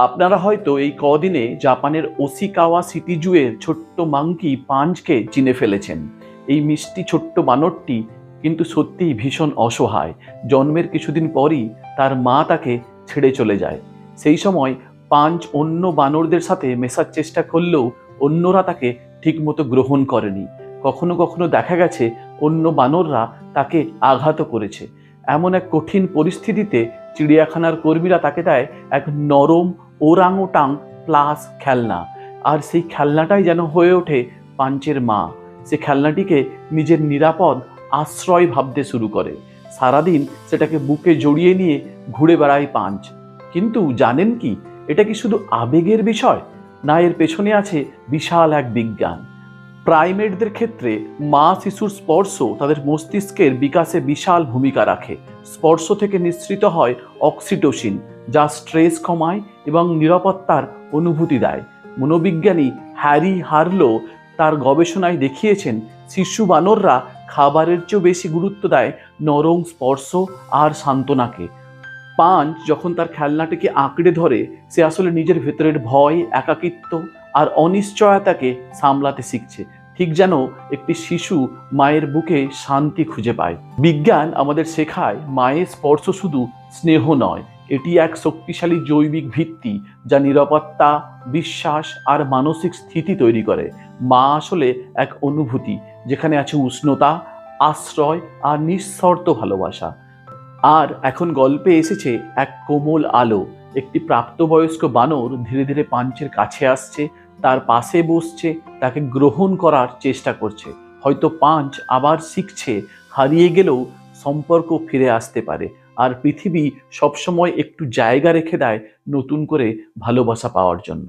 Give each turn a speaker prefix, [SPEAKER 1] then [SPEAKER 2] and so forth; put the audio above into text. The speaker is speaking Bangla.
[SPEAKER 1] আপনারা হয়তো এই কদিনে জাপানের ওসিকাওয়া সিটি জুয়ের ছোট্ট মাংকি পাঞ্চকে চিনে ফেলেছেন। এই মিষ্টি ছোট্ট বানরটি কিন্তু সত্যিই ভীষণ অসহায়। জন্মের কিছুদিন পরই তার মা তাকে ছেড়ে চলে যায়। সেই সময় পাঞ্চ অন্য বানরদের সাথে মেশার চেষ্টা করলেও অন্যরা তাকে ঠিকমতো গ্রহণ করেনি। কখনো কখনো দেখা গেছে অন্য বানররা তাকে আঘাত করেছে। এমন এক কঠিন পরিস্থিতিতে চিড়িয়াখানার কর্মীরা তাকে দেয় এক নরম ওরাংওটাং প্লাস খেলনা। আর সেই খেলনাটাই যেন হয়ে ওঠে পাঞ্চের মা। সে খেলনাটিকে নিজের নিরাপদ আশ্রয় ভাবতে শুরু করে। সারাদিন সেটাকে বুকে জড়িয়ে নিয়ে ঘুরে বেড়ায় পাঞ্চ। কিন্তু জানেন কি, এটা কি শুধু আবেগের বিষয়, না এর পেছনে আছে বিশাল এক বিজ্ঞান। প্রাইমেটদের ক্ষেত্রে মা শিশুর স্পর্শ তাদের মস্তিষ্কের বিকাশে বিশাল ভূমিকা রাখে। স্পর্শ থেকে নিঃসৃত হয় অক্সিটোসিন, যা স্ট্রেস কমায় এবং নিরাপত্তার অনুভূতি দেয়। মনোবিজ্ঞানী হ্যারি হারলো তার গবেষণায় দেখিয়েছেন শিশু বানররা খাবারের চেয়েও বেশি গুরুত্ব দেয় নরম স্পর্শ আর সান্ত্বনাকে। পাঞ্চ যখন তার খেলনাটিকে আঁকড়ে ধরে, সে আসলে নিজের ভেতরের ভয়, একাকিত্ব আর অনিশ্চয়তাকে সামলাতে শিখছে, ঠিক যেন একটি শিশু মায়ের বুকে শান্তি খুঁজে পায়। বিজ্ঞান আমাদের শেখায় মায়ের স্পর্শ শুধু স্নেহ নয়, এটি এক শক্তিশালী জৈবিক ভিত্তি যা নিরাপত্তা, বিশ্বাস আর মানসিক স্থিতি তৈরি করে। মা আসলে এক অনুভূতি যেখানে আছে উষ্ণতা, আশ্রয় আর নিঃশর্ত ভালোবাসা। আর এখন গল্পে এসেছে এক কোমল আলো। একটি প্রাপ্তবয়স্ক বানর ধীরে ধীরে পাঞ্চের কাছে আসছে, তার পাশে বসছে, তাকে গ্রহণ করার চেষ্টা করছে। হয়তো পাঞ্চ আবার শিখছে হারিয়ে গেলেও সম্পর্ক ফিরে আসতে পারে। আর পৃথিবী সবসময় একটু জায়গা রেখে দেয় নতুন করে ভালোবাসা পাওয়ার জন্য।